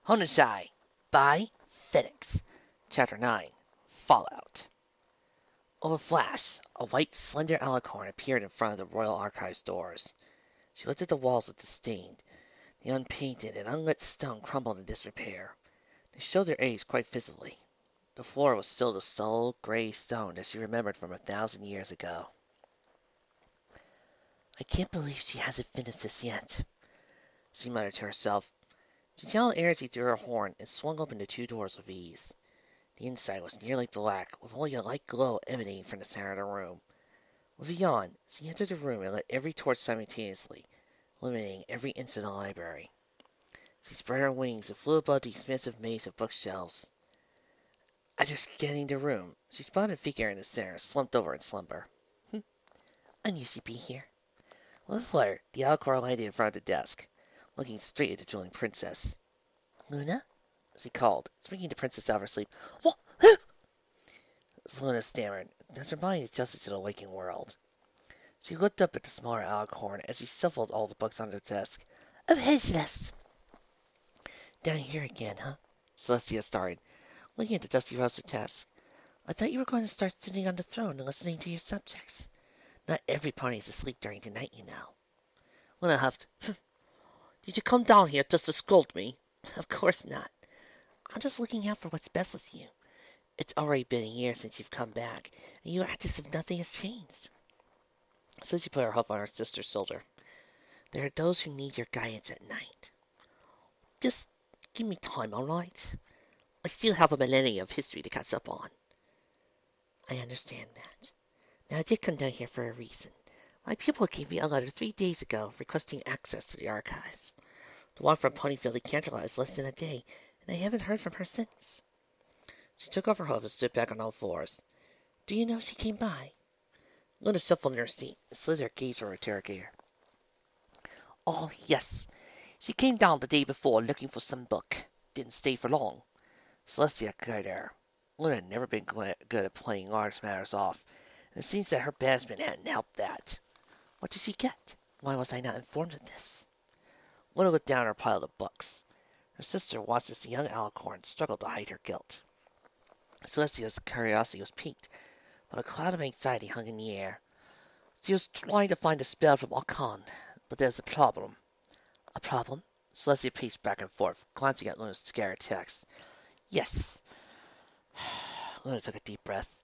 Hoennshy by Fenix. Chapter 9 Fallout. Of a flash, a white, slender alicorn appeared in front of the Royal Archives doors. She looked at the walls with disdain. The unpainted and unlit stone crumbled in disrepair. They showed their age quite visibly. The floor was still the dull, gray stone that she remembered from 1,000 years ago. I can't believe she hasn't finished this yet, she muttered to herself. She channeled energy through her horn and swung open the two doors with ease. The inside was nearly black, with only a light glow emanating from the center of the room. With a yawn, she entered the room and lit every torch simultaneously, illuminating every inch of the library. She spread her wings and flew above the expansive maze of bookshelves. After scanning the room, she spotted a figure in the center, slumped over in slumber. I knew she'd be here. With a flutter, the Alcor landed in front of the desk, looking straight at the drooling princess. Luna? She called, springing the princess out of her sleep. What? Luna stammered, as her mind adjusted to the waking world. She looked up at the smaller alicorn as she shuffled all the books on the desk. Of his Down here again, huh? Celestia started, looking at the dusty rows of desks. I thought you were going to start sitting on the throne and listening to your subjects. Not every pony's asleep during the night, you know. Luna huffed. Did you come down here just to scold me? Of course not. I'm just looking out for what's best with you. It's already been a year since you've come back, and you act as if nothing has changed. So she put her hoof on her sister's shoulder. There are those who need your guidance at night. Just give me time, all right? I still have a millennia of history to catch up on. I understand that. Now, I did come down here for a reason. My pupil gave me a letter 3 days ago requesting access to the archives. The one from Ponyville decanteralized less than a day, and I haven't heard from her since. She took off her hoof and stood back on all fours. Do you know she came by? Luna shuffled in her seat and slid her gaze over her interrogator. Oh, yes. She came down the day before looking for some book. Didn't stay for long. Celestia guided her. Luna had never been good at playing large matters off, and it seems that her banishment hadn't helped that. What did she get? Why was I not informed of this? Luna looked down at her pile of books. Her sister watched as the young alicorn struggled to hide her guilt. Celestia's curiosity was piqued, but a cloud of anxiety hung in the air. She was trying to find a spell from Archon, but there's a problem. A problem? Celestia paced back and forth, glancing at Luna's scared text. Yes. Luna took a deep breath.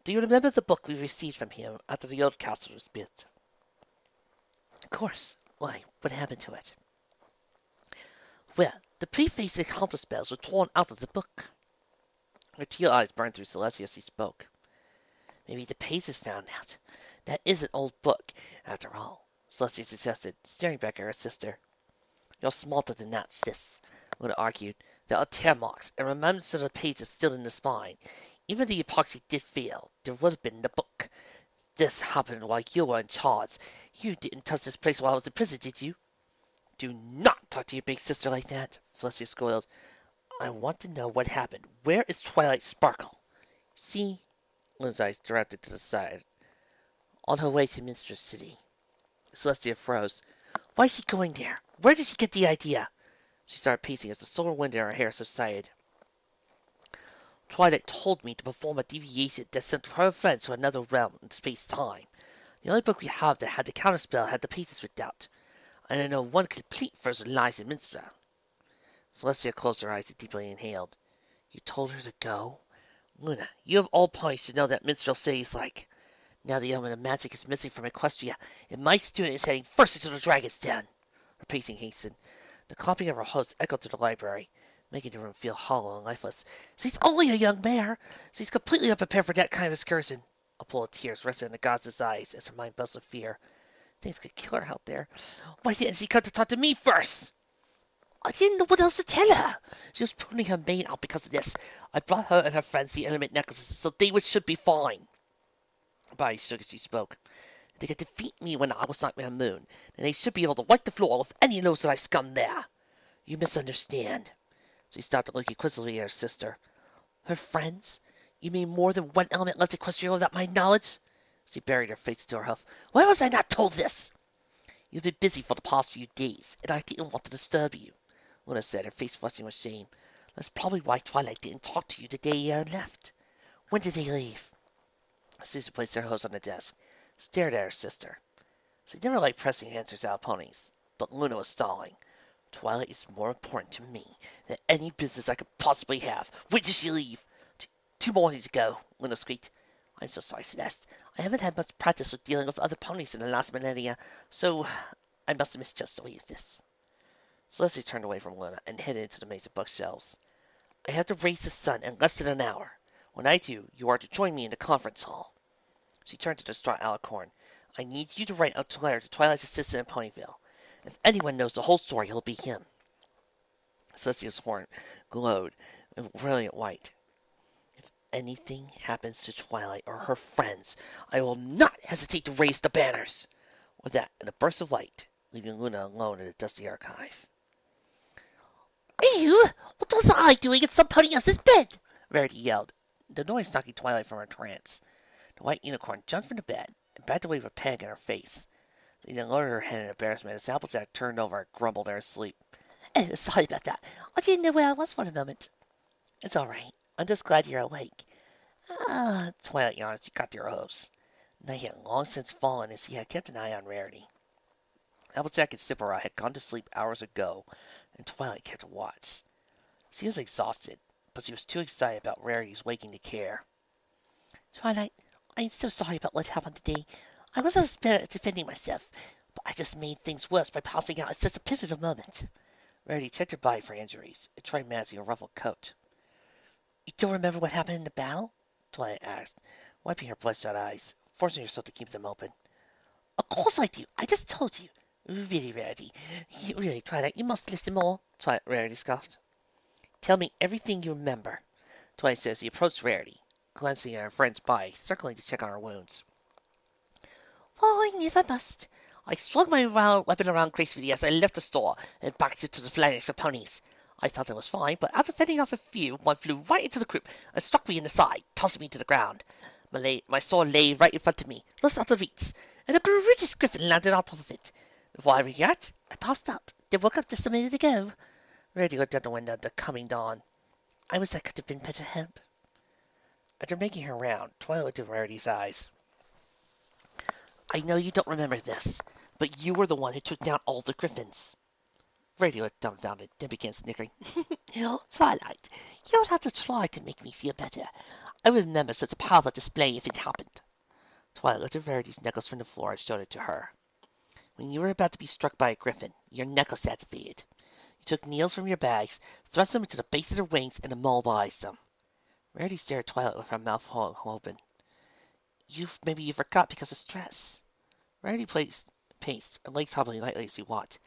Do you remember the book we received from him after the old castle was built? Of course. Why, what happened to it? Well, the preface and counterspells were torn out of the book. Her teal eyes burned through Celestia as he spoke. Maybe the pages found out. That is an old book, after all, Celestia suggested, staring back at her sister. You're smarter than that, sis, Luna argued. There are tear marks and remnants of the pages still in the spine. Even if the epoxy did fail, there would have been the book. This happened while you were in charge. You didn't touch this place while I was in prison, did you? Do not talk to your big sister like that, Celestia scolded. I want to know what happened. Where is Twilight Sparkle? See? Luna's eyes directed to the side. On her way to Minstrel City. Celestia froze. Why is she going there? Where did she get the idea? She started pacing as the solar wind in her hair subsided. Twilight told me to perform a deviation that sent her friends to another realm in space-time. The only book we have that had the counterspell had the pieces ripped out. And I know one complete version lies in Minstrel. Celestia closed her eyes and deeply inhaled. You told her to go? Luna, you have all points to know that Minstrel City is like. Now the element of magic is missing from Equestria, and my student is heading first into the Dragon's Den. Her pacing hastened. The clapping of her host echoed through the library, making the room feel hollow and lifeless. She's only a young mare. She's completely unprepared for that kind of excursion. A pool of tears rested in the goddess's eyes as her mind buzzed with fear. Things could kill her out there. Why didn't she come to talk to me first? I didn't know what else to tell her. She was putting her maid out because of this. I brought her and her friends the element necklaces, so they should be fine. Her body shook as she spoke. They could defeat me when I was Nightmare Moon, and they should be able to wipe the floor with any nose that I scum there. You misunderstand. She stopped to look inquisitively at her sister. Her friends? You mean more than one element left Equestria without my knowledge? She buried her face into her hoof. Why was I not told this? You've been busy for the past few days, and I didn't want to disturb you. Luna said, her face flushing with shame. That's probably why Twilight didn't talk to you the day you left. When did they leave? Susie placed her hose on the desk, stared at her sister. She never liked pressing answers out of ponies, but Luna was stalling. Twilight is more important to me than any business I could possibly have. When did she leave? 2 mornings ago, Luna squeaked. I'm so sorry, Celeste. I haven't had much practice with dealing with other ponies in the last millennia, so I must have misjudged the weakness. Celeste turned away from Luna and headed into the maze of bookshelves. I have to raise the sun in less than an hour. When I do, you are to join me in the conference hall. She turned to the distraught Alicorn. I need you to write a letter to Twilight's assistant in Ponyville. If anyone knows the whole story, it'll be him. Celestia's horn glowed in brilliant white. If anything happens to Twilight or her friends, I will not hesitate to raise the banners. With that, in a burst of light, leaving Luna alone in the dusty archive. Ew! What was I doing in somebody else's bed? Rarity yelled, the noise knocking Twilight from her trance. The white unicorn jumped from the bed and backed away with a peg in her face. She then lowered her head in embarrassment as Applejack turned over and grumbled in her sleep. Oh, sorry about that. I didn't know where I was for a moment. It's all right. I'm just glad you're awake. Ah, Twilight yawned as she got to her hose. Night had long since fallen as he had kept an eye on Rarity. Applejack and Sipora had gone to sleep hours ago, and Twilight kept watch. She was exhausted, but she was too excited about Rarity's waking to care. Twilight, I'm so sorry about what happened today. I was always better at defending myself, but I just made things worse by passing out at such a pivotal moment. Rarity checked her body for injuries and tried managing a ruffled coat. You don't remember what happened in the battle? Twilight asked, wiping her bloodshot eyes, forcing herself to keep them open. Of course I do. I just told you. Really, Rarity. Really, Twilight, you must listen more. Twilight, Rarity scoffed. Tell me everything you remember. Twilight said as he approached Rarity, glancing at her friend's body, circling to check on her wounds. Oh, I never must. I swung my weapon around gracefully as I left the store and backed into the phalanx of ponies. I thought I was fine, but after fending off a few, one flew right into the group and struck me in the side, tossing me to the ground. My sword lay right in front of me, just out of reach, and a British griffin landed on top of it. Before I react, I passed out, then woke up just a minute ago. Rarity looked out the window at the coming dawn. I wish I could have been better help. After making her round, Twilight looked at Rarity's eyes. I know you don't remember this, but you were the one who took down all the griffins. Rarity looked dumbfounded, then began snickering. Twilight, you don't have to try to make me feel better. I would remember such a powerful display if it happened. Twilight lifted Rarity's necklace from the floor and showed it to her. When you were about to be struck by a griffin, your necklace activated. You took nails from your bags, thrust them into the base of their wings, and immobilized them. Rarity stared at Twilight with her mouth open. Maybe you forgot because of stress. Rarity paced, her legs hobbling lightly as she walked.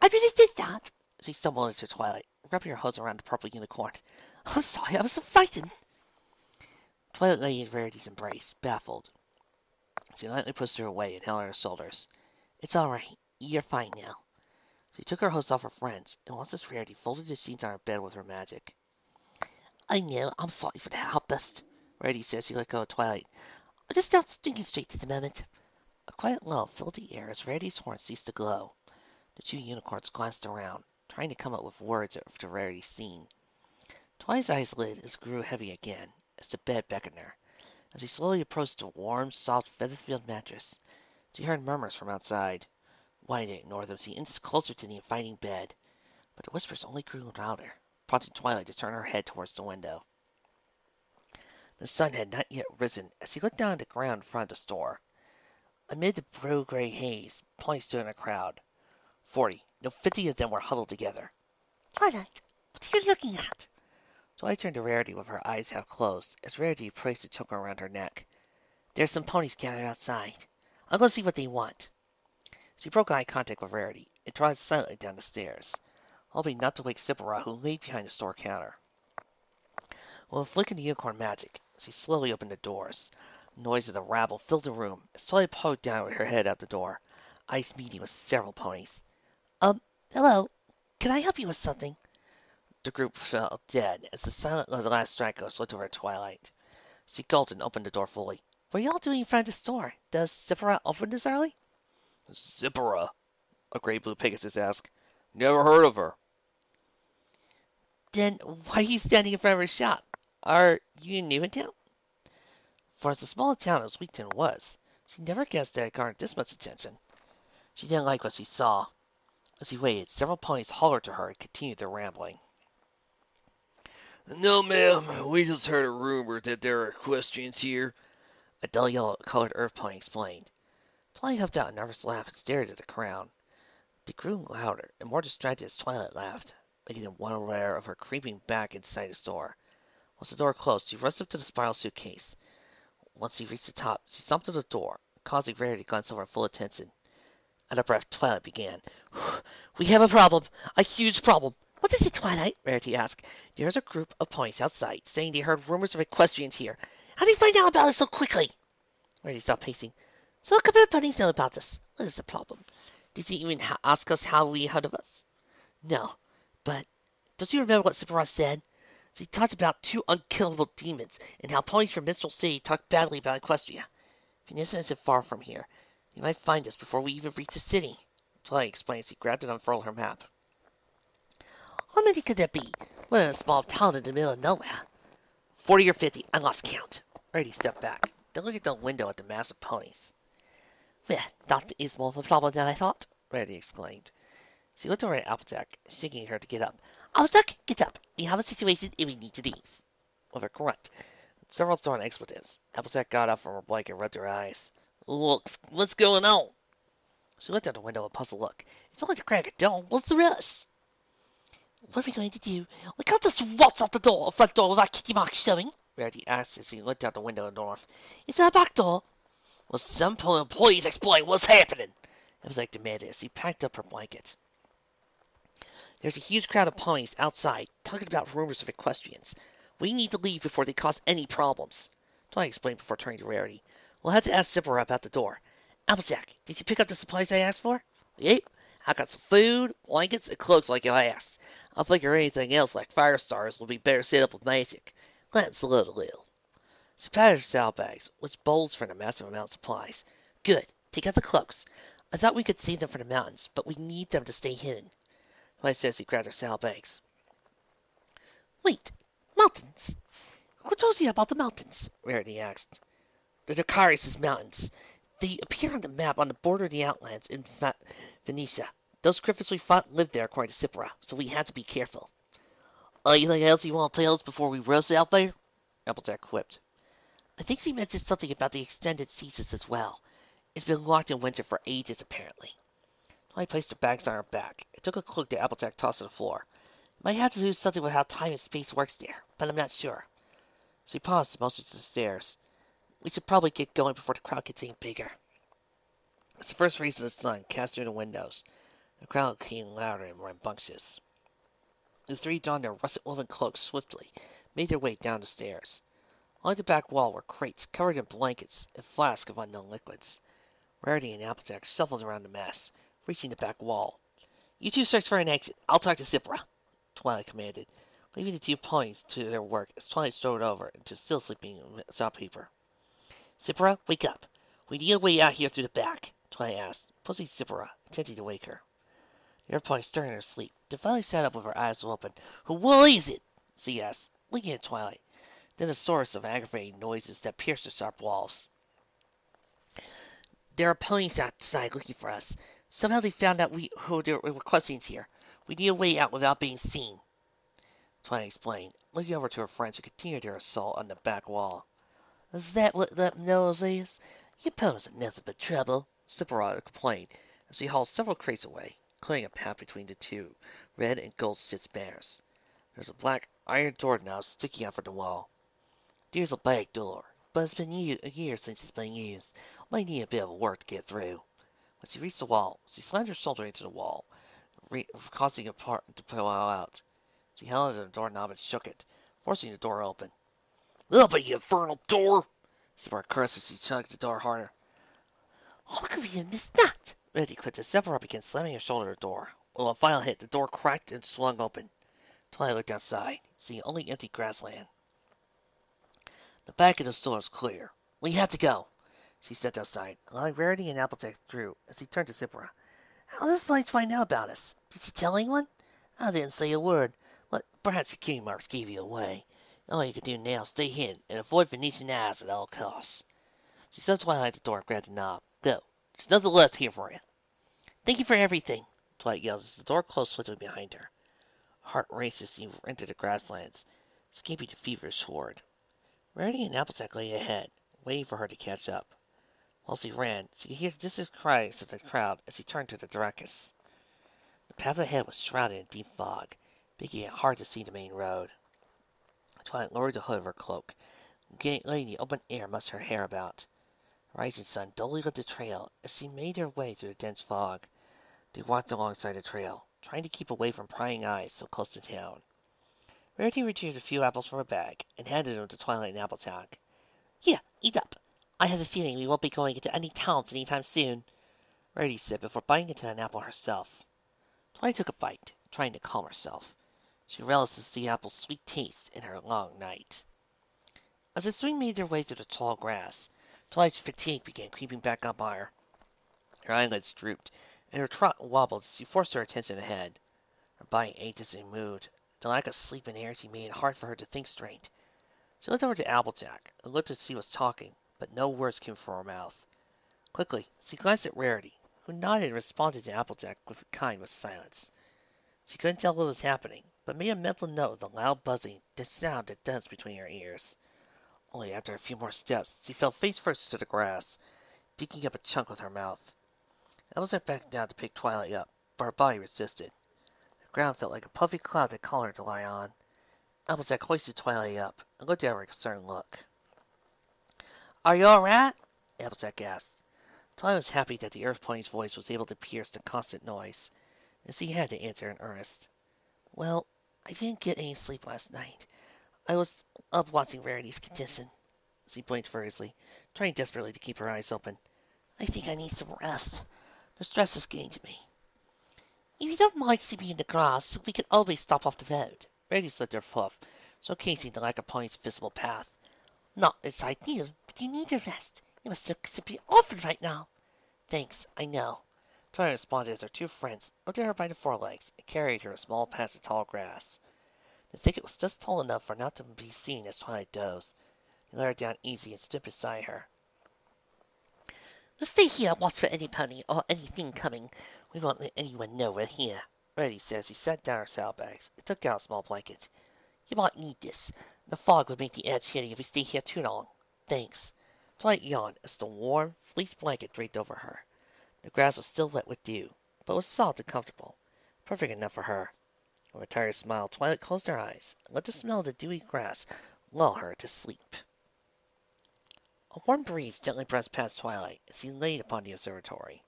I really did that. She stumbled into Twilight, wrapping her hose around the purple unicorn. I'm sorry, I was so frightened. Twilight lay in Rarity's embrace, baffled. She lightly pushed her away and held her shoulders. It's all right. You're fine now. She took her hose off her friends, and once as Rarity folded the sheets on her bed with her magic. I know, I'm sorry for the outburst, Rarity said as she let go of Twilight. I'm just not thinking straight at the moment. A quiet lull filled the air as Rarity's horn ceased to glow. The two unicorns glanced around, trying to come up with words after Rarity's scene. Twilight's eyes lit as grew heavy again, as the bed beckoned her. As she slowly approached the warm, soft, feather-filled mattress, she heard murmurs from outside. Why to ignore them, she inched closer to the inviting bed, but the whispers only grew louder, prompting Twilight to turn her head towards the window. The sun had not yet risen as he looked down at the ground in front of the store. Amid the blue-gray haze, ponies stood in a crowd. 40, no 50 of them were huddled together. Twilight, what are you looking at? Twilight turned to Rarity with her eyes half closed, as Rarity placed a choker around her neck. There's some ponies gathered outside. I'll go see what they want. She broke eye contact with Rarity and trotted silently down the stairs, hoping not to wake Sipora, who lay behind the store counter. With a flick of the unicorn magic, she slowly opened the doors. The noise of the rabble filled the room as Twilight poked down with her head out the door, eyes meeting with several ponies. Hello. Can I help you with something? The group fell dead as the last stragglers looked over at Twilight. She gulped and opened the door fully. What are y'all doing in front of the store? Does Sipora open this early? Sipora? A gray blue Pegasus asked. Never heard of her. Then why are you standing in front of her shop? Are you new in town? For as small a town as Wheaton was, she never guessed that it garnered this much attention. She didn't like what she saw. As he waited, several ponies hollered to her and continued their rambling. No, ma'am, we just heard a rumor that there are equestrians here. A dull yellow-colored earth pony explained. Twilight huffed out a nervous laugh and stared at the crowd. It grew louder and more distracted as Twilight laughed, making him well aware of her creeping back inside the store. Once the door closed, she rushed up to the spiral suitcase. Once she reached the top, she stomped to the door, causing Rarity to glance over full attention. Out of breath, Twilight began. We have a problem. A huge problem. What is it, Twilight? Rarity asked. There's a group of ponies outside, saying they heard rumors of equestrians here. How did you find out about it so quickly? Rarity stopped pacing. So a couple of ponies know about this. What is the problem? Did he even ask us how we heard of us? No. But don't you remember what Sephiroth said? She talked about two unkillable demons, and how ponies from Minstrel City talked badly about Equestria. Venus isn't far from here. You might find us before we even reach the city. Twilight explained as he grabbed and unfurled her map. How many could there be? We're in a small town in the middle of nowhere. 40 or 50. I lost count. Rarity stepped back. Then looked at the window at the mass of ponies. Well, that is more of a problem than I thought, Rarity exclaimed. She looked over at Applejack, shaking her to get up. Applejack, get up. We have a situation and we need to leave. With a grunt, several thrown expletives, Applejack got up from her blanket and rubbed her eyes. Look, what's going on? She looked out the window with a puzzled look. It's only to crack a dome. What's the rush? What are we going to do? We can't just waltz out the front door without Kitty Mark showing, Rarity asked as he looked out the window north. Is there a back door? Well, some please explain what's happening, Applejack demanded as he packed up her blanket. There's a huge crowd of ponies outside, talking about rumors of equestrians. We need to leave before they cause any problems. Twilight explained before turning to Rarity. We'll have to ask Zipper about the door. Applejack, did you pick up the supplies I asked for? Yep, I got some food, blankets, and cloaks like you asked. I figure anything else like fire stars will be better set up with magic. Let's load a little. She patted her saddlebags, which bulged from a massive amount of supplies. Good. Take out the cloaks. I thought we could save them for the mountains, but we need them to stay hidden. Twilight said as he grabbed her saddlebags. Wait, mountains? Who told you about the mountains? Rarity asked. The Dracarys' mountains. They appear on the map on the border of the Outlands in Venetia. Those griffins we fought lived there, according to Sipra, so we had to be careful. Anything else you want to tell us before we rush out there? Applejack quipped. I think she mentioned something about the extended seasons as well. It's been locked in winter for ages, apparently. Twilight placed her bags on her back and took a cloak that Applejack tossed to the floor. It might have to do something with how time and space works there, but I'm not sure. She paused and motioned to the stairs. We should probably get going before the crowd gets any bigger. As the first rays of the sun cast through the windows, the crowd became louder and rambunctious. The three donned their russet-woven cloaks swiftly, made their way down the stairs. Along the back wall were crates covered in blankets and flasks of unknown liquids. Rarity and Applejack shuffled around the mess, reaching the back wall. You two search for an exit. I'll talk to Sipra, Twilight commanded, leaving the two ponies to their work as Twilight strode over into still sleeping shopkeeper. Sipra, wake up. We need a way out here through the back, Twilight asked, pushing Sipra, attempting to wake her. The other pony stirred in her sleep. Then finally sat up with her eyes open. What is it? She asked, looking at Twilight. Then a source of aggravating noises that pierced the sharp walls. There are ponies outside looking for us. Somehow they found out who there were questions here. We need a way out without being seen, Twilight explained, looking over to her friends who continued their assault on the back wall. Is that what that noise is? You pose nothing but trouble, Sephiroth complained as he hauled several crates away, clearing a path between the two red and gold stitched banners. There's a black iron door now sticking out from the wall. There's a back door, but it's been a year since it's been used. Might need a bit of work to get through. When she reached the wall, she slammed her shoulder into the wall, causing a part to pull out. She held onto the doorknob and shook it, forcing the door open. Open, you infernal door! Sephiroth cursed as he chugged the door harder. How could you miss that? Rarity quit as Sephiroth began slamming her shoulder at the door. With a final hit, the door cracked and swung open. Twilight looked outside, seeing only empty grassland. The back of the store is clear. We have to go. She stepped outside, allowing Rarity and Applejack through as he turned to Sipra. How did this place find out about us? Did she tell anyone? I didn't say a word, Well, perhaps your cutie marks gave you away. All you can do now is stay hidden and avoid Venetian eyes at all costs. She saw Twilight at the door and grabbed the knob. Go. There's nothing left here for you. Thank you for everything, Twilight yells as the door closed swiftly behind her. Her heart races as you enter the grasslands, escaping the feverish horde. Rarity and Applejack lay ahead, waiting for her to catch up. Whilst he ran, she could hear the distant cries of the crowd as he turned to the Drakus. The path ahead was shrouded in deep fog, making it hard to see the main road. Twilight lowered the hood of her cloak, letting the open air muss her hair about. The rising sun dully lit the trail as she made her way through the dense fog. They walked alongside the trail, trying to keep away from prying eyes so close to town. Rarity retrieved a few apples from her bag and handed them to Twilight and Applejack. Here, eat up. I have a feeling we won't be going into any towns anytime soon, Rarity said before biting into an apple herself. Twilight took a bite, trying to calm herself. She relished the apple's sweet taste in her long night. As the three made their way through the tall grass, Twilight's fatigue began creeping back up on her. Her eyelids drooped, and her trot wobbled as she forced her attention ahead. Her body ached as she moved. The lack of sleep and energy made it hard for her to think straight. She looked over to Applejack and looked to see who was talking, but no words came from her mouth. Quickly, she glanced at Rarity, who nodded and responded to Applejack with silence. She couldn't tell what was happening, but made a mental note of the loud buzzing, the sound it danced between her ears. Only after a few more steps, she fell face first to the grass, digging up a chunk with her mouth. Applejack backed down to pick Twilight up, but her body resisted. The ground felt like a puffy cloud that called her to lie on. Applejack hoisted Twilight up and looked at her with a concerned look. "Are you all right?" Applejack asked. Twilight was happy that the Earth Pony's voice was able to pierce the constant noise, and she had to answer in earnest. "Well, I didn't get any sleep last night. I was up watching Rarity's condition." She blinked furiously, trying desperately to keep her eyes open. "I think I need some rest. The stress is getting to me." "If you don't mind sleeping in the grass, we can always stop off the road." Rarity slipped her hoof, showcasing the lack of Pony's visible path. "Not as ideal, but you need a rest. You must look simply awful right now." "Thanks, I know." Twilight responded as her two friends looked at her by the forelegs and carried her a small patch of tall grass. The thicket was just tall enough for not to be seen as Twilight dozed. They let her down easy and stood beside her. "We'll stay here and watch for any pony or anything coming. We won't let anyone know we're here," Rarity said as she set down her saddlebags and took out a small blanket. "You might need this. The fog would make the air chilly if we stay here too long." "Thanks." Twilight yawned as the warm, fleece blanket draped over her. The grass was still wet with dew, but was soft and comfortable, perfect enough for her. With a tired smile, Twilight closed her eyes and let the smell of the dewy grass lull her to sleep. A warm breeze gently brushed past Twilight as she lay upon the observatory.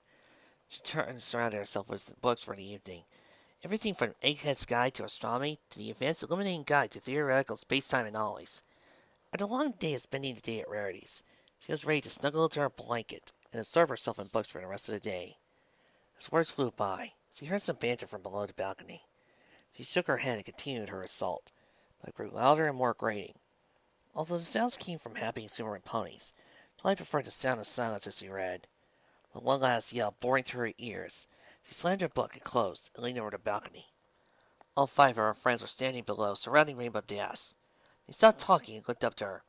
She turned and surrounded herself with books for the evening. Everything from Egghead's Guide to Astronomy to the Advanced Illuminating Guide to Theoretical Space-Time Anomalies. After a long day of spending the day at Rarity's, she was ready to snuggle into her blanket and absorb herself in books for the rest of the day. As words flew by, she heard some banter from below the balcony. She shook her head and continued her assault, but it grew louder and more grating. Although the sounds came from happy, exuberant ponies, Twilight preferred the sound of silence as she read. With one last yell boring through her ears, she slammed her book and closed and leaned over the balcony. All five of her friends were standing below, surrounding Rainbow Dash. They stopped talking and looked up to her.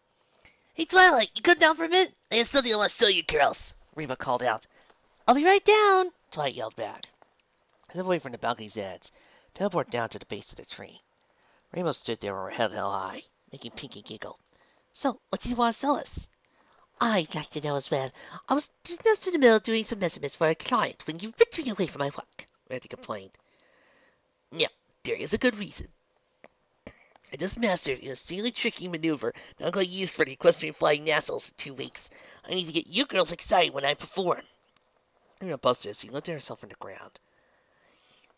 "Hey, Twilight, you come down for a minute? I have something I want to show you girls," Rainbow called out. "I'll be right down," Twilight yelled back. Step away from the balcony's edge, teleport down to the base of the tree. Rainbow stood there with her head held high, making Pinkie giggle. "So, what do you want to show us?" "I'd like to know as well. I was just in the middle of doing some measurements for a client when you ripped me away from my work," Rarity complained. "Now, there is a good reason. I just mastered a silly tricky maneuver that I'm going to use for the Equestrian Flying Nationals in 2 weeks. I need to get you girls excited when I perform." Rita busted as she lifted herself from the ground.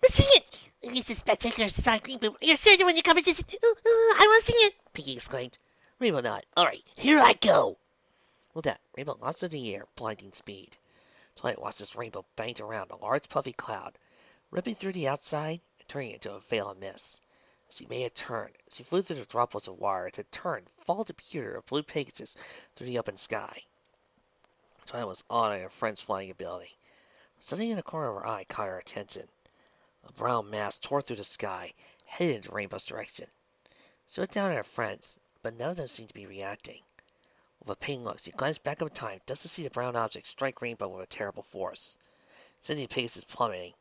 "Let's see it! This is spectacular design green, but you're certain when you come into this. I want to see it!" Pinkie exclaimed. Rainbow nodded. "All right, here I go!" With that, Rainbow launched into the air, blinding speed. Twilight watched this rainbow bang around a large puffy cloud, ripping through the outside and turning it into a veil of mist. She made a turn. She flew through the droplets of wire to turn, follow the pewter of blue Pegasus through the open sky. Twilight was awed at her friend's flying ability. Something in the corner of her eye caught her attention. A brown mass tore through the sky, headed in the rainbow's direction. She looked down at her friends, but none of them seemed to be reacting. With a pained look, she glanced back up in time just to see the brown object strike Rainbow with a terrible force, sending Pegasus plummeting.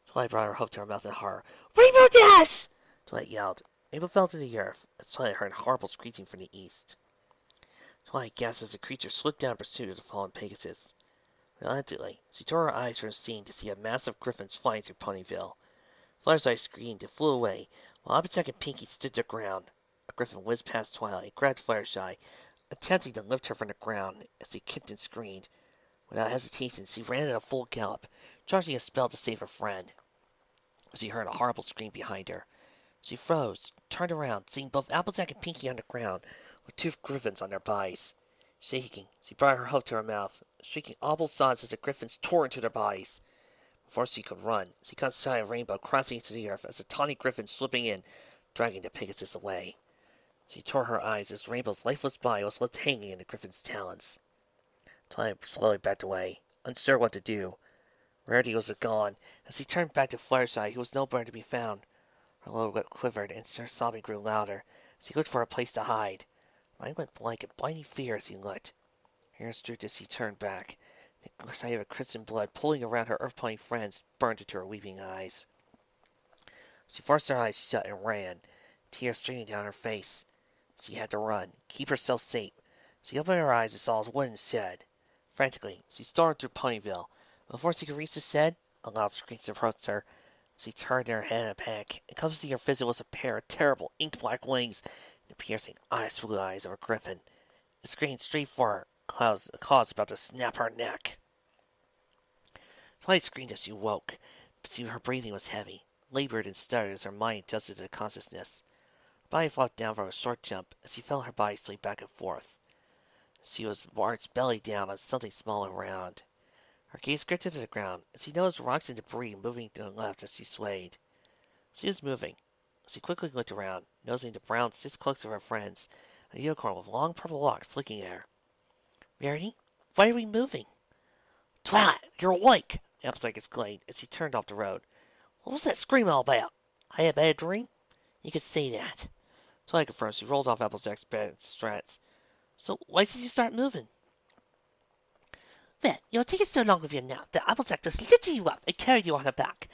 Twilight brought her hope to her mouth in horror. "Rainbow Dash!" Twilight yelled. Rainbow fell to the earth, as Twilight heard horrible screeching from the east. Twilight gasped as the creature slipped down in pursuit of the fallen Pegasus. Reluctantly, she tore her eyes from the scene to see a mass of griffins flying through Ponyville. Fluttershy screamed and flew away, while Applejack and Pinkie stood their ground. A griffin whizzed past Twilight, grabbed Fluttershy, attempting to lift her from the ground as he kicked and screamed. Without hesitation, she ran at a full gallop, charging a spell to save her friend. She heard a horrible scream behind her. She froze, turned around, seeing both Applejack and Pinkie on the ground, with two griffins on their bodies. Shaking, she brought her hope to her mouth, shrieking audible sobs as the griffins tore into their bodies. Before she could run, she caught sight of Rainbow crossing into the earth as a tawny griffin slipping in, dragging the Pegasus away. She tore her eyes as Rainbow's lifeless body was left hanging in the griffin's talons. Twilight slowly backed away, unsure what to do. Rarity was gone, as she turned back to Fluttershy, who was nowhere to be found. Her lower lip quivered, and her sobbing grew louder. She looked for a place to hide. Her mind went blank in blinding fear as she looked. Her ears drooped as she turned back. The sight of a crimson blood pooling around her earth pony friends burned into her weeping eyes. She forced her eyes shut and ran, tears streaming down her face. She had to run, keep herself safe. She opened her eyes and saw a wooden shed. Frantically, she stormed through Ponyville. Before she could reach the shed, a loud screech approached her. She turned her head in a panic, and come to see her visit was a pair of terrible ink-black wings and the piercing, honest blue eyes of a griffin. It screamed straight for her, claws about to snap her neck. Twilight screamed as she woke, but her breathing was heavy, labored and stuttered as her mind adjusted to consciousness. Her body flopped down from a short jump as she felt her body sway back and forth. She was arched belly down on something small and round. Her gaze drifted to the ground, and she noticed rocks and debris moving to the left as she swayed. She was moving. She quickly looked around, noticing the brown six cloaks of her friends, and a unicorn with long purple locks looking at her. "Rarity, why are we moving?" "Twilight, you're awake!" Applejack exclaimed as she turned off the road. "What was that scream all about? I had a bad dream?" "You could say that." Twilight confirmed. She rolled off Applejack's bed strats. "So why did you start moving?" "Well, you're taking so long with your nap that Applejack just lifted you up and carried you on her back.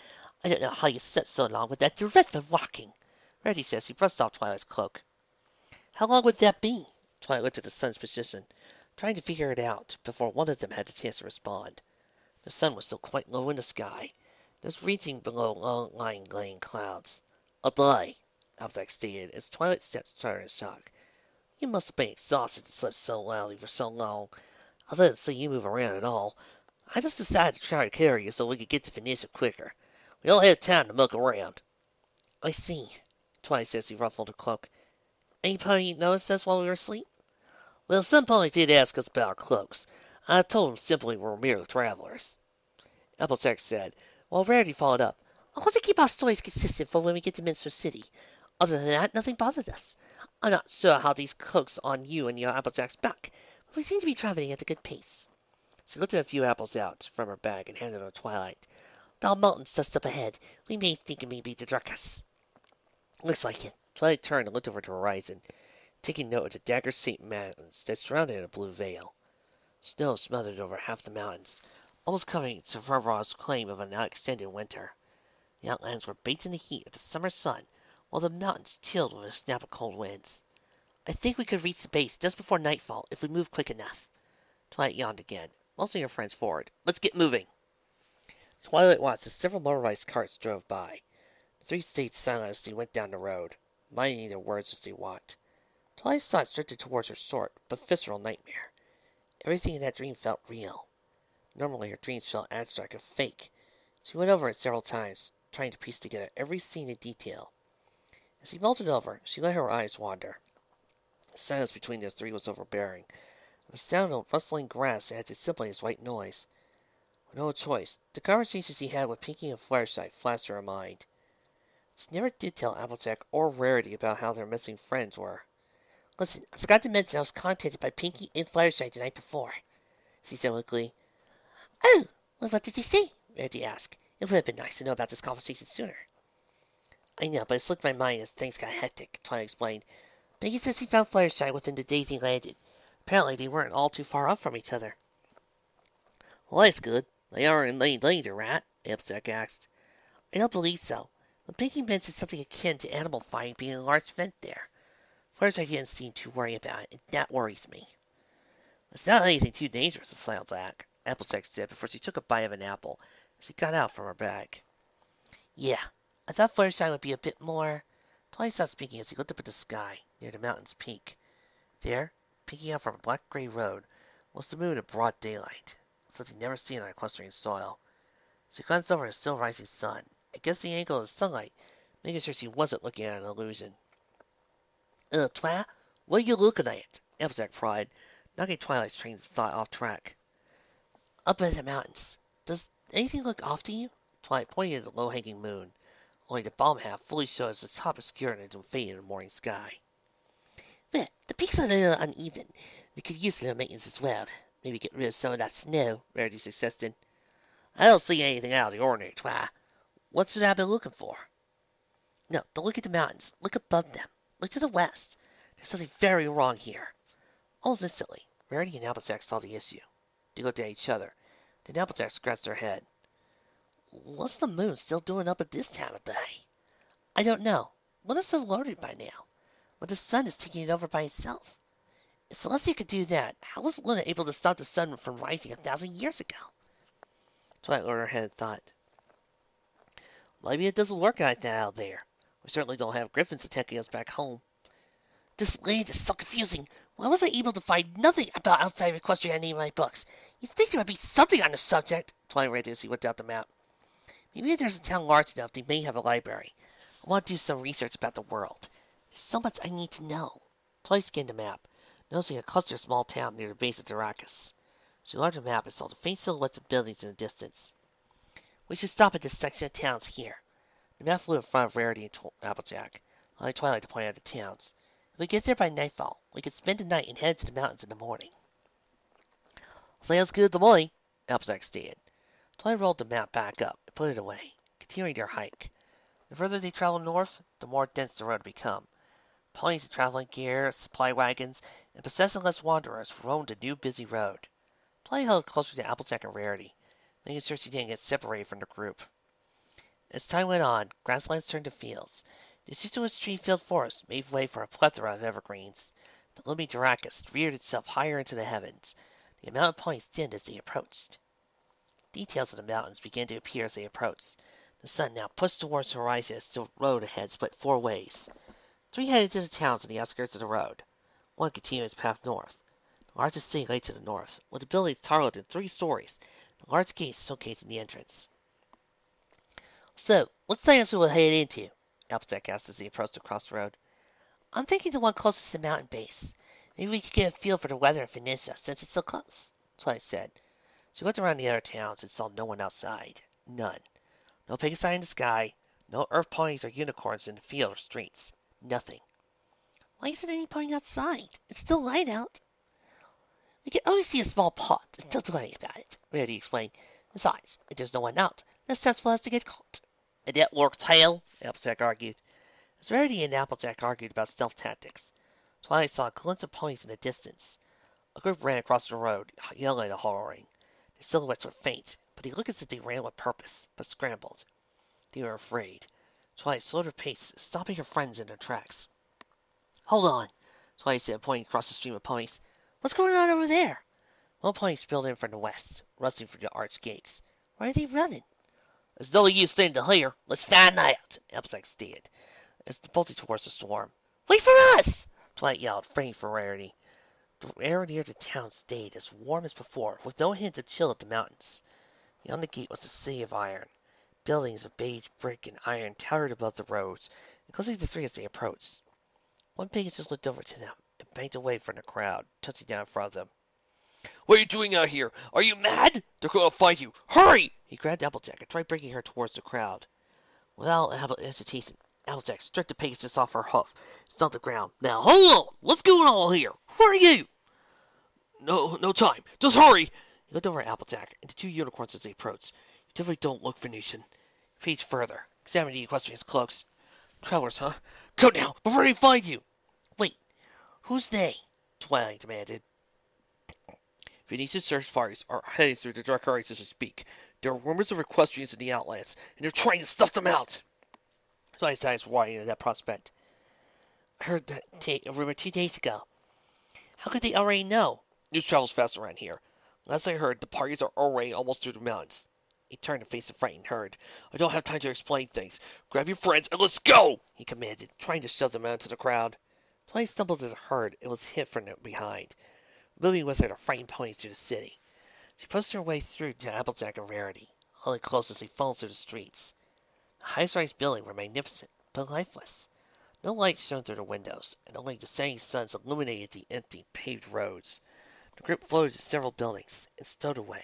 I don't know how you slept so long with that dreadful walking." Rarity says he brushed off Twilight's cloak. "How long would that be?" Twilight looked at the sun's position, trying to figure it out before one of them had a chance to respond. The sun was still quite low in the sky, just reaching below low-lying gray clouds. "A day," Applejack stated as Twilight stepped started in shock. "You must have been exhausted to sleep so loudly for so long. I didn't see you move around at all. I just decided to try to carry you so we could get to Venetia quicker. We don't have time to muck around." "I see," Twilight said as he ruffled her cloak. "Any pony noticed us while we were asleep?" "Well, some pony did ask us about our cloaks. I told them simply we're mere travelers," Applejack said, while Rarity followed up. "I want to keep our stories consistent for when we get to Minster City. Other than that, nothing bothered us. I'm not sure how these cloaks on you and your Applejack's back, but we seem to be traveling at a good pace." She lifted a few apples out from her bag and handed them to Twilight. "The mountain's just up ahead. We may think it may be the Druckus." "Looks like it." Twilight turned and looked over the horizon, taking note of the dagger-shaped mountains that surrounded a blue veil. Snow smothered over half the mountains, almost covering Sephiroth's claim of an extended winter. The outlands were baked in the heat of the summer sun, while the mountains chilled with a snap of cold winds. "I think we could reach the base just before nightfall if we move quick enough." Twilight yawned again, motioning her friends forward. "Let's get moving." Twilight watched as several motorized carts drove by. The three stayed silent as they went down the road, minding their words as they walked. Twilight's thoughts drifted towards her short but visceral nightmare. Everything in that dream felt real. Normally her dreams felt abstract and fake. She went over it several times, trying to piece together every scene in detail. As she mulled it over, she let her eyes wander. The silence between the three was overbearing. The sound of rustling grass added to simply as white noise. With no choice, the conversations she had with Pinkie and Fluttershy flashed through her mind. She never did tell Applejack or Rarity about how their missing friends were. "Listen, I forgot to mention I was contacted by Pinkie and Fluttershy the night before," she said with glee. "Oh, well, what did they say?" Rarity asked. "It would have been nice to know about this conversation sooner." I know, but it slipped my mind as things got hectic, Twilight explained. Peggy says he found Fluttershy within the days he landed. Apparently, they weren't all too far off from each other. Well, that's good. They are in danger, right? Applejack asked. I don't believe so. But Peggy mentioned something akin to animal fighting being a large event there. Fluttershy didn't seem too worried about it, and that worries me. It's not anything too dangerous, smiled Zach. Applejack said before she took a bite of an apple as she got out from her bag. Yeah, I thought Fluttershy would be a bit more. Twilight stopped speaking as he looked up at the sky, near the mountain's peak. There, peeking out from a black-gray road, was the moon in broad daylight, something never seen on equestrian soil. She glanced over at the still rising sun, against the angle of the sunlight, making sure she wasn't looking at an illusion. Twilight, what are you looking at? Applejack cried, knocking Twilight's train of thought off track. Up in the mountains. Does anything look off to you? Twilight pointed at the low-hanging moon. Only the bottom half fully showed as the top obscured into fading in the morning sky. Well, the peaks are a little uneven. They could use a little maintenance as well. Maybe get rid of some of that snow, Rarity suggested. I don't see anything out of the ordinary, Twi. What should I be looking for? No, don't look at the mountains. Look above them. Look to the west. There's something very wrong here. Almost instantly, Rarity and Applejack saw the issue. They looked at each other. Then Applejack scratched her head. What's the moon still doing up at this time of day? I don't know. What is so loaded by now? But the sun is taking it over by itself. If Celestia could do that, how was Luna able to stop the sun from rising 1,000 years ago? Twilight lowered her head and thought. Maybe it doesn't work like that out there. We certainly don't have griffins attacking us back home. This land is so confusing. Why was I able to find nothing about outside Equestria in any of my books? You'd think there would be something on the subject, Twilight read as he whipped out the map. Maybe if there's a town large enough, they may have a library. I want to do some research about the world. There's so much I need to know. Twilight scanned the map, noticing a cluster of small town near the base of Dyrachus. She looked at the map and saw the faint silhouettes of buildings in the distance. We should stop at this section of towns here. The map flew in front of Rarity and Applejack, allowing Twilight to point out the towns. If we get there by nightfall, we can spend the night and head to the mountains in the morning. Sounds good to me, Applejack stated. Twilight rolled the map back up and put it away, continuing their hike. The further they traveled north, the more dense the road would become. Ponies of traveling gear, supply wagons, and possessionless wanderers roamed the new busy road. Twilight held closer to Applejack and Rarity, making sure she didn't get separated from the group. As time went on, grasslands turned to fields. The deciduous tree-filled forest made way for a plethora of evergreens. The looming Dyrachus reared itself higher into the heavens. The amount of ponies thinned as they approached. Details of the mountains began to appear as they approached. The sun now pushed towards the horizon as the road ahead split 4 ways. 3 headed to the towns on the outskirts of the road. 1 continued its path north. The largest city lay to the north, with the buildings tarred in 3 stories, and large gates showcasing the entrance. So, what towns will we head into? Applejack asked as he approached the crossroad. I'm thinking the one closest to the mountain base. Maybe we could get a feel for the weather in Phoenicia, since it's so close, Twilight said. She looked around the other towns and saw no one outside. None. No Pegasi in the sky. No earth ponies or unicorns in the field or streets. Nothing. Why isn't any pony outside? It's still light out. We can only see a small pot. Don't worry about it, Rarity explained. Besides, if there's no one out, less chance for us to get caught. And that lurk's tail, Applejack argued. As Rarity and Applejack argued about stealth tactics, Twilight saw a glimpse of ponies in the distance. A group ran across the road, yelling and hollering. Their silhouettes were faint, but they looked as if they ran with purpose, but scrambled. They were afraid. Twilight slowed her pace, stopping her friends in their tracks. Hold on, Twilight said, pointing across the stream of ponies. What's going on over there? One pony spilled in from the west, rustling through the arched gates. Why are they running? There's no use standing here. Let's find out, Applejack stated, as they bolted towards the swarm. Wait for us! Twilight yelled, framing for Rarity. The air near the town stayed as warm as before, with no hint of chill at the mountains. Beyond the gate was the city of iron. Buildings of beige brick and iron towered above the roads, enclosing the 3 as they approached. One Pegasus looked over to them and banked away from the crowd, touching down in front of them. What are you doing out here? Are you mad? They're going to find you. Hurry! He grabbed Applejack and tried bringing her towards the crowd. Without hesitation, Applejack stripped the Pegasus off her hoof, stomped the ground. Now, hold on! What's going on here? Who are you? No time. Just hurry! He looked over at Applejack and the 2 unicorns as they approached. You definitely don't look Phoenician. He faced further, examining the equestrian's cloaks. Travelers, huh? Go now, before they find you! Wait, who's they? Twilight demanded. Venetian search parties are heading through the dark areas as we speak. There are rumors of Equestrians in the Outlands, and they're trying to stuff them out. Twilight's eyes widened at that prospect. I heard that a rumor 2 days ago. How could they already know? News travels fast around here. Last I heard, the parties are already almost through the mountains. He turned to face the frightened herd. I don't have time to explain things. Grab your friends and let's go! He commanded, trying to shove them out into the crowd. Twilight stumbled to the herd and was hit from behind, moving with her the frightened ponies through the city. She pushed her way through to Applejack and Rarity, holding close as they followed through the streets. The highest-rise buildings were magnificent, but lifeless. No light shone through the windows, and only the setting suns illuminated the empty, paved roads. The group floated to several buildings and stowed away.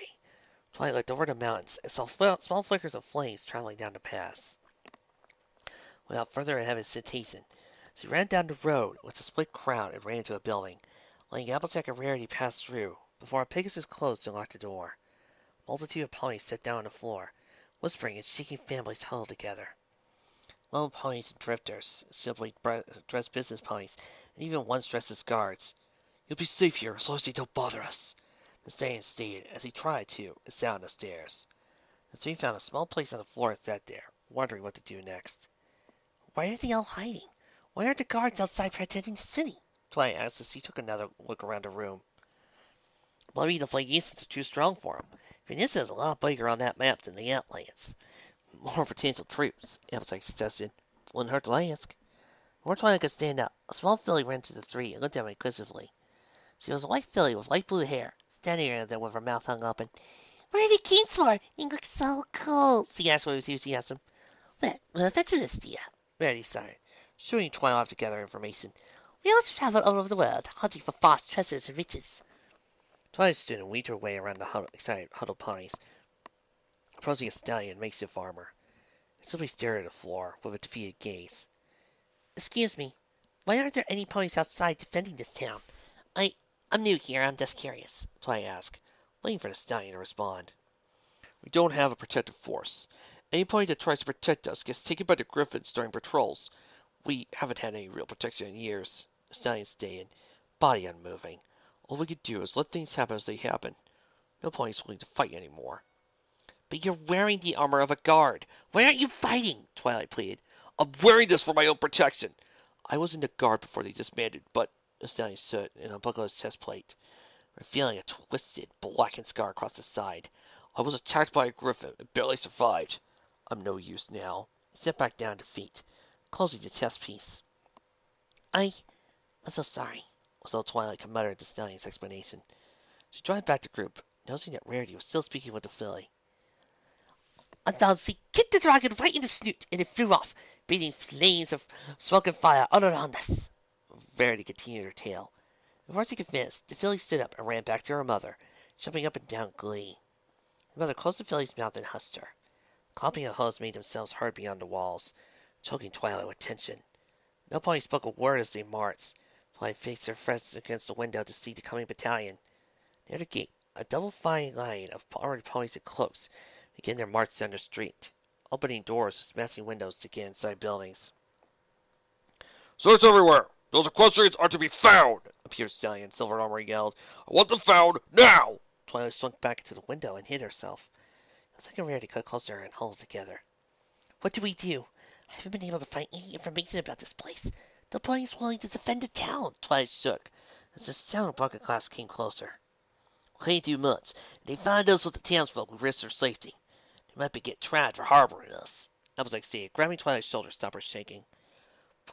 Twilight looked over the mountains and saw small flickers of flames traveling down the pass. Without further hesitation, she ran down the road with a split crowd and ran into a building, letting Applejack and Rarity pass through before a Pegasus closed and locked the door. A multitude of ponies sat down on the floor, whispering and shaking families huddled together. Lone ponies and drifters, simply dressed business ponies, and even ones dressed as guards. You'll be safe here as long as they don't bother us, the stallion stated as he tried to ascend the stairs. The three found a small place on the floor and sat there, wondering what to do next. Why are they all hiding? Why aren't the guards outside protecting the city? Twilight asked as he took another look around the room. Maybe the Flagistans are too strong for him. Venetian is a lot bigger on that map than the Outlands. More potential troops, Applejack suggested. Wouldn't hurt to ask. Before Twilight could stand up, a small filly ran to the three and looked at him inquisitively. She was a white filly with light blue hair, standing there with her mouth hung open. Where are the kids for? You look so cool, she asked with enthusiasm. What adventurous do you have? Rarity sighed, showing Twilight off to gather information. We all travel all over the world, hunting for lost treasures and riches. Twilight stood and weaved her way around the excited huddled ponies, approaching a stallion in makeshift armor. He simply stared at the floor with a defeated gaze. Excuse me, why aren't there any ponies outside defending this town? I'm new here, I'm just curious, Twilight asked, waiting for the stallion to respond. We don't have a protective force. Any pony that tries to protect us gets taken by the griffins during patrols. We haven't had any real protection in years, the stallion stated, body unmoving. All we can do is let things happen as they happen. No pony's willing to fight anymore. But you're wearing the armor of a guard. Why aren't you fighting? Twilight pleaded. I'm wearing this for my own protection. I was in the guard before they disbanded, but the stallion stood and unbuckled his chest plate, revealing a twisted, blackened scar across his side. I was attacked by a griffin and barely survived. I'm no use now. He sat back down in defeat, closing the chest piece. I'm so sorry, was all Twilight could mutter at the stallion's explanation. She joined back the group, noticing that Rarity was still speaking with the filly. She kicked the dragon right in the snoot, and it flew off, breathing flames of smoke and fire all around us. Rarity continued her tale. Before she could finish, the filly stood up and ran back to her mother, jumping up and down in glee. The mother closed the filly's mouth and husked her. The clopping of hooves made themselves heard beyond the walls, choking Twilight with tension. No pony spoke a word as they marched. Twilight faced her friends against the window to see the coming battalion. Near the gate, a double-file line of armored ponies in cloaks began their march down the street, opening doors and smashing windows to get inside buildings. Search everywhere! Those equestrians are to be found! A pure stallion, silver armor yelled. I want them found now! Twilight slunk back into the window and hid herself. It was like a rare to cut closer and huddle together. What do we do? I haven't been able to find any information about this place. The pony's willing to defend the town. Twilight shook as the sound of broken glass came closer. We can't do much. If they find us with the townsfolk, we risk their safety. They might be get tried for harboring us. Applejack stated, grabbing Twilight's shoulder to stop her shaking.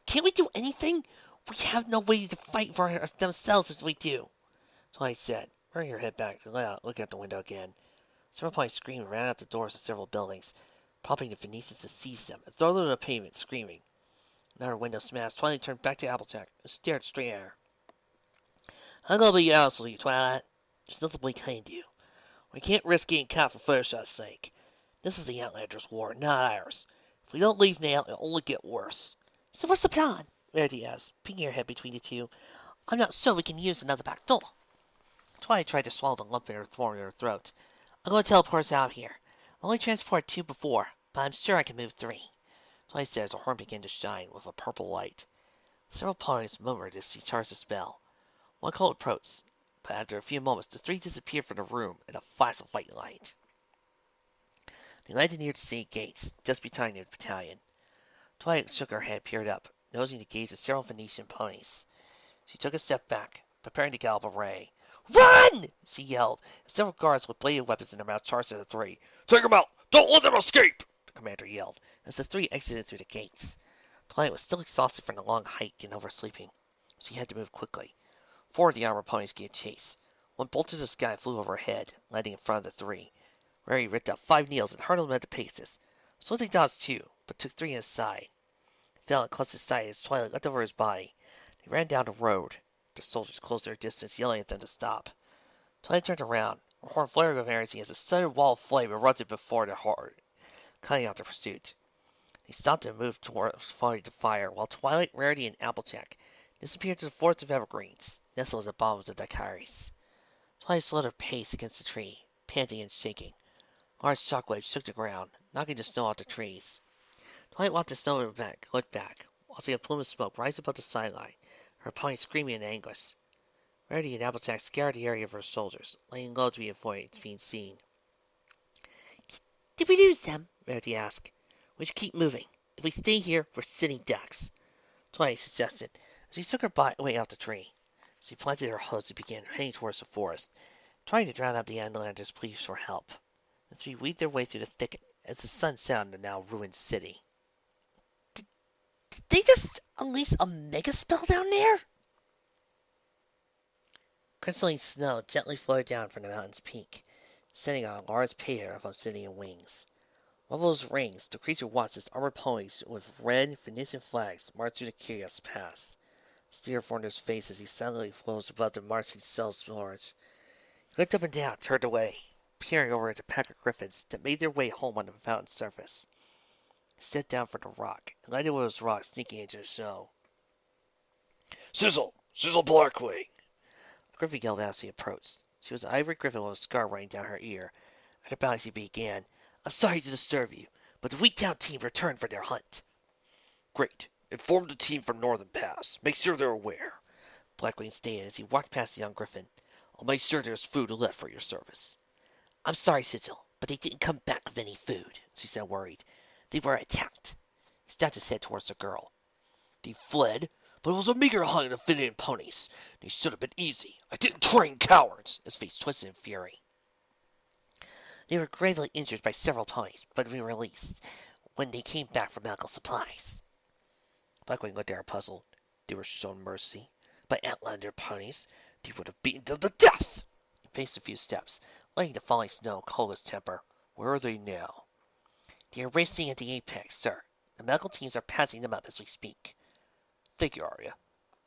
Can't we do anything? We have no way to fight for themselves if we do. Twilight said, bringing her head back and looking out the window again. Several ponies screamed and ran out the doors of several buildings, prompting the Venetians to seize them and throw them to the pavement, screaming. Another window smashed. Twilight turned back to Applejack and stared straight at her. I'm gonna be honest with you, Twilight. There's nothing we can do. We can't risk getting caught for Fluttershy's sake. This is the Outlanders' war, not ours. If we don't leave now, it'll only get worse. So what's the plan? Rarity asked, peeking her head between the two. I'm not sure we can use another back door. Twilight tried to swallow the lump in her throat. I'm going to teleport us out here. I only transported 2 before, but I'm sure I can move 3. Twilight said as her horn began to shine with a purple light. Several ponies murmured as she charged the spell. One called approached, but after a few moments the three disappeared from the room in a flash of white light. They landed near the city gates, just behind the battalion. Twilight shook her head, peered up, nosing the gaze of several Phoenician ponies. She took a step back, preparing to gallop away. "Run!" she yelled, as several guards with bladed weapons in their mouths charged at the three. "Take them out! Don't let them escape!" the commander yelled, as the three exited through the gates. Twilight was still exhausted from the long hike and oversleeping. She had to move quickly. Four of the armored ponies gave chase. One bolted to the sky and flew overhead, landing in front of the three. Rary ripped out 5 needles and hurled them at the paces. Swiftly dodged 2, but took 3 in his side. He fell and clutched his side as Twilight leapt over his body. They ran down the road. The soldiers closed their distance, yelling at them to stop. Twilight turned around, her horn flaring with energy as a sudden wall of flame erupted before their heart, cutting out their pursuit. They stopped and moved towards the fire, while Twilight, Rarity, and Applejack disappeared to the forest of evergreens, nestled at the bottom of the daiquiris. Twilight slowed her pace against the tree, panting and shaking. Large shockwaves shook the ground, knocking the snow off the trees. Twilight watched the snow back, looked back, watching a plume of smoke rise above the sideline, her pony screaming in anguish. Rarity and Applejack scoured the area for soldiers, laying low to avoid being seen. "Did we lose them?" Rarity asked. "We should keep moving. If we stay here, we're sitting ducks," Twilight suggested, as she took her way out the tree. She planted her hooves and began heading towards the forest, trying to drown out the Outlander's pleas for help. The three weaved their way through the thicket as the sun set on the now ruined city. Did they just unleash a mega spell down there? Crystalline snow gently flowed down from the mountain's peak, sitting on a large pair of obsidian wings. One of those rings, the creature watched as armored ponies with red Venetian flags marched through the curious pass. Steer formed his face as he silently flows above the marching cell's lords. He looked up and down, turned away, peering over at the pack of griffins that made their way home on the mountain's surface. He sat down from the rock and lighted one of those rocks sneaking into the snow. "Sizzle! Sizzle Blackwing!" A griffin yelled out as he approached. She was an ivory griffin with a scar running down her ear. At her back she began, "I'm sorry to disturb you, but the Wheattown team returned for their hunt." "Great. Inform the team from Northern Pass. Make sure they're aware," Blackwing stated as he walked past the young griffin. "I'll make sure there's food left for your service." "I'm sorry, Sigil, but they didn't come back with any food," she said, worried. "They were attacked." He snapped his head towards the girl. "They fled? But it was a meager hunt of Fenix ponies. They should have been easy. I didn't train cowards." His face twisted in fury. "They were gravely injured by several ponies, but we were released when they came back for medical supplies." Blackwing looked at her puzzled. "They were shown mercy by Outlander ponies. They would have beaten them to death." He paced a few steps, letting the falling snow cool his temper. "Where are they now?" "They are racing at the apex, sir. The medical teams are passing them up as we speak." "Thank you, Arya,"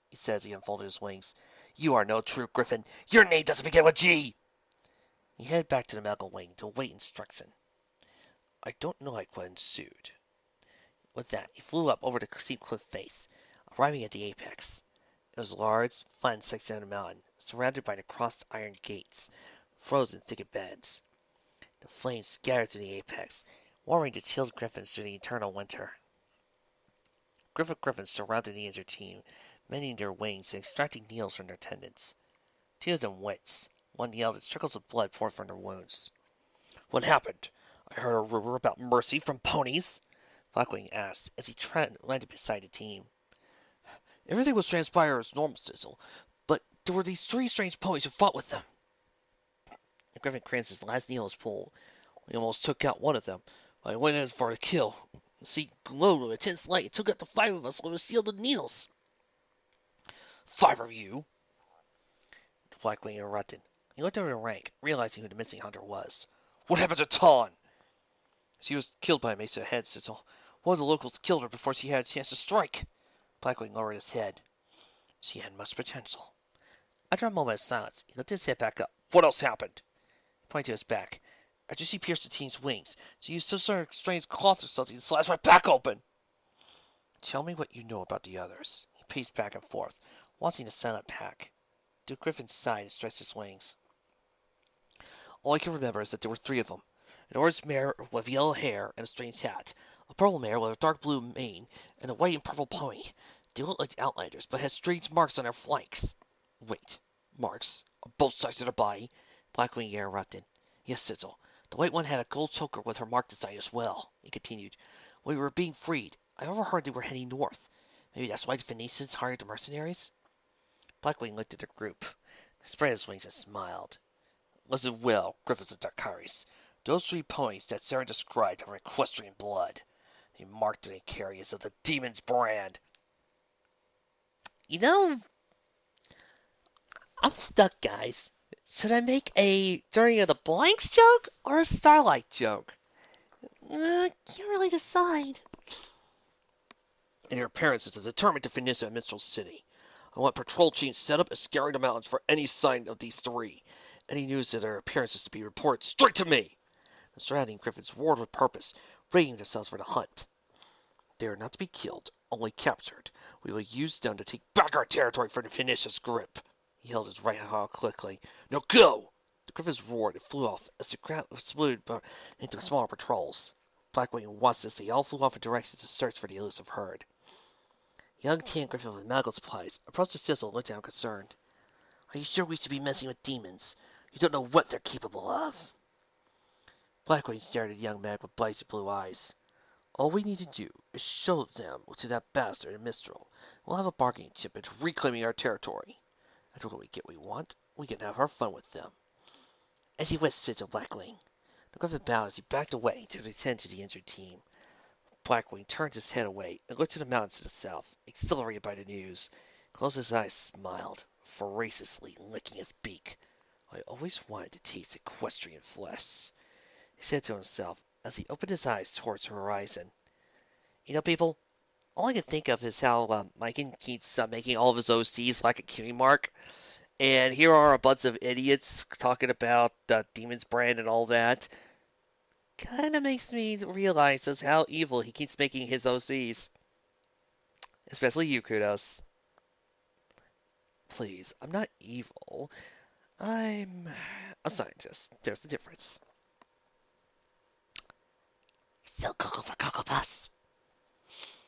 he said as he unfolded his wings. "You are no true griffin. Your name doesn't begin with G." He headed back to the medical wing to await instruction. "I don't know what ensued." With that, he flew up over the steep cliff face, arriving at the apex. It was a large, flattened section of the mountain, surrounded by the crossed iron gates, frozen thicket beds. The flames scattered to the apex, warming the chilled griffins through the eternal winter. Griffins surrounded the injured team, mending their wings and extracting needles from their tendons. Two of them winced. One yelled as trickles of blood poured from their wounds. "What happened? I heard a rumor about mercy from ponies," Blackwing asked as he landed beside the team. "Everything was transpired as normal, Sizzle, but there were these 3 strange ponies who fought with them." The griffin cringed as the last needle was pulled. "We almost took out one of them. I went in for a kill. The sea glowed with intense light and took out the 5 of us with sealed needles." "5 of you?" Blackwing interrupted. He looked over the rank, realizing who the missing hunter was. "What happened to Ton?" "She was killed by a Mesa Head, Sizzle. One of the locals killed her before she had a chance to strike." Blackwing lowered his head. "She had much potential." After a moment of silence, he lifted his head back up. "What else happened?" He pointed to his back. "After she pierced the team's wings, she used some sort of strange cloth or something to slash my back open." "Tell me what you know about the others." He paced back and forth, watching the silent pack. Duke Griffin sighed and stretched his wings. "All I can remember is that there were 3 of them. An orange mare with yellow hair and a strange hat, a purple mare with a dark blue mane and a white and purple pony. They look like the Outlanders, but have strange marks on their flanks. Wait, marks? On both sides of their body? Blackwing interrupted. Yes, Sizzle. The white one had a gold choker with her mark design as well, he continued. When we were being freed, I overheard they were heading north. Maybe that's why the Phoenicians hired the mercenaries? Blackwing looked at the group, spread his wings and smiled. Listen well, Griffiths and Dakaris. Those 3 ponies that Sarah described are equestrian blood. The mark they carry is of the demon's brand. You know, I'm stuck, guys. Should I make a Journey of the Blanks joke or a Starlight joke? Can't really decide. And their appearances are determined to finish at Minstrel City. I want patrol teams set up and scouring the mountains for any sign of these 3. Any news of their appearances to be reported straight to me. The surrounding Griffins roared with purpose, readying themselves for the hunt. They are not to be killed, only captured. We will use them to take back our territory from the Phoenicians' grip. He held his right hand out quickly. Now go! The Griffins roared and flew off as the crowd exploded into smaller patrols. Blackwing and Watson, they all flew off in directions to search for the elusive herd. Young Tan Griffin with medical supplies approached the Sizzle and looked down concerned. Are you sure we should be messing with demons? You don't know what they're capable of. Blackwing stared at the young man with blighty blue eyes. All we need to do is show them to that bastard in Mistral. We'll have a bargaining chip into reclaiming our territory. After we get what we want, we can have our fun with them. As he whistled Sizzle Blackwing, the Griffin bowed as he backed away to attend to the injured team. Blackwing turned his head away and looked to the mountains to the south, exhilarated by the news. Closed his eyes, smiled, voraciously licking his beak. I always wanted to taste equestrian flesh, he said to himself as he opened his eyes towards the horizon. You know, people, all I can think of is how Mike keeps making all of his OCs like a cutie mark. And here are a bunch of idiots talking about Demon's Brand and all that. Kind of makes me realize just how evil he keeps making his OCs. Especially you, Kudos. Please, I'm not evil. I'm a scientist. There's the difference. So Coco for Cocoa Puffs.